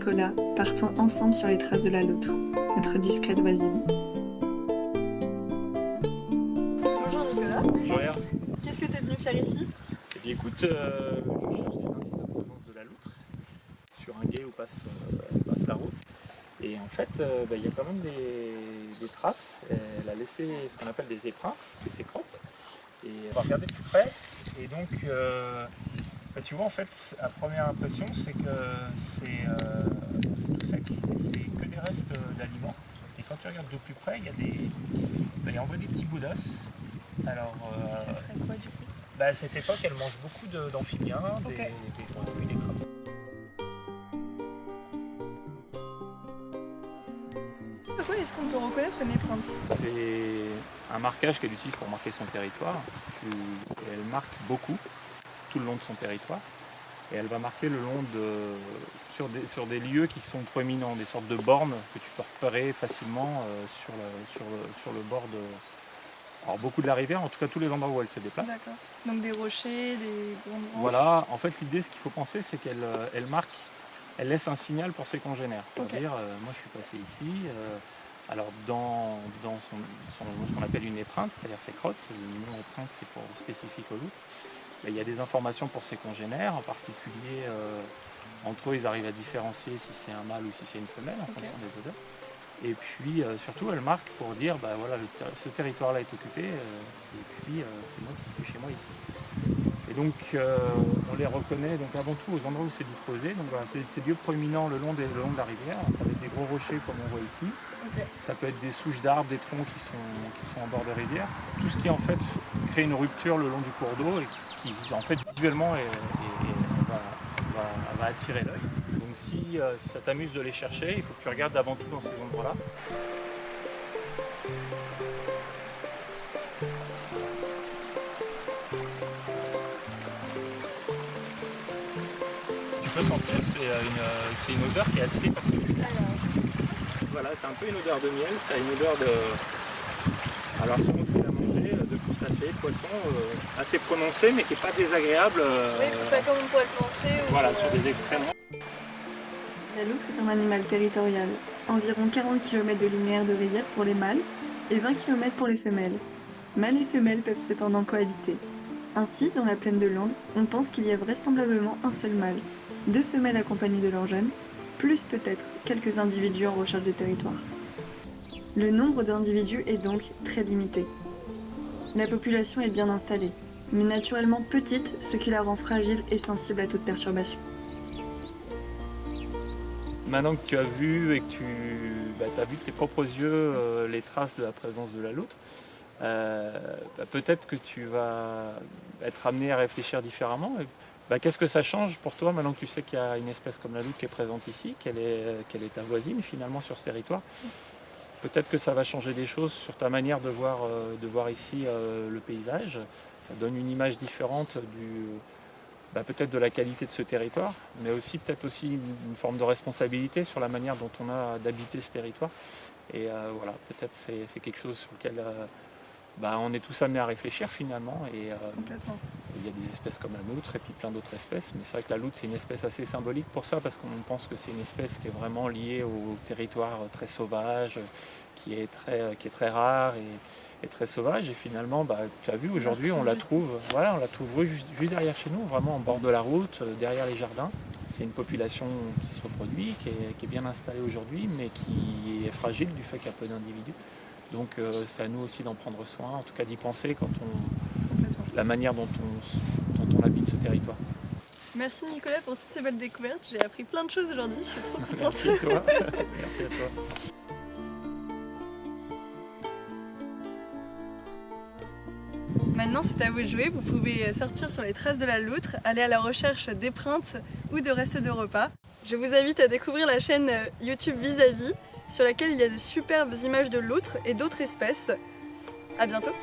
Nicolas, partons ensemble sur les traces de la loutre, notre discrète voisine. Bonjour Nicolas. Bonjour Léa. Qu'est-ce que tu es venu faire ici? Eh bien écoute, je cherche des indices de présence de la loutre sur un gué où passe la route. Et en fait, il y a quand même des traces. Elle a laissé ce qu'on appelle des épreintes, ses crottes. Et on va regarder de plus près. Et donc, tu vois, en fait, à première impression, c'est que c'est tout sec. C'est que des restes d'aliments. Et quand tu regardes de plus près, il y a en vrai des petits bouts d'os. Alors, Ça serait quoi du coup? à cette époque, elle mange beaucoup d'amphibiens, Ok. des grenouilles, des crabes. Pourquoi est-ce qu'on peut reconnaître une épreinte? C'est un marquage qu'elle utilise pour marquer son territoire. Elle marque beaucoup tout le long de son territoire. Et elle va marquer le long sur des lieux qui sont proéminents, des sortes de bornes que tu peux repérer facilement sur le bord de... Alors beaucoup de la rivière, en tout cas tous les endroits où elle se déplace. D'accord. Donc des rochers, des grandes branches. Voilà, en fait l'idée, ce qu'il faut penser, c'est qu'elle marque, elle laisse un signal pour ses congénères. Ok. C'est-à-dire, moi je suis passé ici, alors dans ce qu'on appelle une épreinte, c'est-à-dire ses crottes, le nom épreinte c'est pour spécifique au loup, il y a des informations pour ses congénères, en particulier entre eux ils arrivent à différencier si c'est un mâle ou si c'est une femelle en fonction des odeurs. Et puis surtout elle marque pour dire voilà, ce territoire là est occupé et puis c'est moi qui suis chez moi ici. Et donc on les reconnaît donc avant tout aux endroits où c'est disposé. Donc voilà, c'est des lieux proéminents le long de la rivière. Ça va être des gros rochers comme on voit ici. Ok. Ça peut être des souches d'arbres, des troncs qui sont en bord de rivière. Tout ce qui en fait crée une rupture le long du cours d'eau et qui en fait visuellement va attirer l'œil. Donc si ça t'amuse de les chercher, il faut que tu regardes avant tout dans ces endroits-là. Tu peux sentir, c'est une odeur qui est assez particulière. Voilà, c'est un peu une odeur de miel, ça a une odeur de... Alors selon ce qu'elle a mangé, de crustacés, de poissons, assez prononcée mais qui n'est pas désagréable. Oui, pas comme on pourrait le penser. Voilà, sur des extrêmes. La loutre est un animal territorial. Environ 40 km de linéaire de rivière pour les mâles et 20 km pour les femelles. Mâles et femelles peuvent cependant cohabiter. Ainsi, dans la plaine de Landres, on pense qu'il y a vraisemblablement un seul mâle, 2 femelles accompagnées de leurs jeunes, plus peut-être quelques individus en recherche de territoire. Le nombre d'individus est donc très limité. La population est bien installée, mais naturellement petite, ce qui la rend fragile et sensible à toute perturbation. Maintenant que tu as vu et que tu as vu de tes propres yeux les traces de la présence de la loutre, peut-être que tu vas être amené à réfléchir différemment. Qu'est-ce que ça change pour toi maintenant que tu sais qu'il y a une espèce comme la loutre qui est présente ici, qu'elle est ta voisine finalement sur ce territoire? Peut-être que ça va changer des choses sur ta manière de voir ici le paysage. Ça donne une image différente peut-être de la qualité de ce territoire, mais aussi peut-être aussi une forme de responsabilité sur la manière dont on a d'habiter ce territoire. Et voilà, peut-être c'est quelque chose sur lequel on est tous amenés à réfléchir finalement. Et Complètement. il y a des espèces comme la loutre et puis plein d'autres espèces, mais c'est vrai que la loutre c'est une espèce assez symbolique pour ça, parce qu'on pense que c'est une espèce qui est vraiment liée au territoire très sauvage, qui est très rare et très sauvage. Et finalement, tu as vu, aujourd'hui on la trouve juste derrière chez nous, vraiment en bord de la route, derrière les jardins. C'est une population qui se reproduit, qui est bien installée aujourd'hui, mais qui est fragile du fait qu'il y a peu d'individus. Donc c'est à nous aussi d'en prendre soin, en tout cas d'y penser la manière dont on habite ce territoire. Merci Nicolas pour toutes ces belles découvertes, j'ai appris plein de choses aujourd'hui, je suis trop contente. Merci à toi. Merci à toi. Maintenant c'est à vous de jouer, vous pouvez sortir sur les traces de la loutre, aller à la recherche d'épreintes ou de restes de repas. Je vous invite à découvrir la chaîne YouTube Vis-à-vis, sur laquelle il y a de superbes images de loutres et d'autres espèces. À bientôt!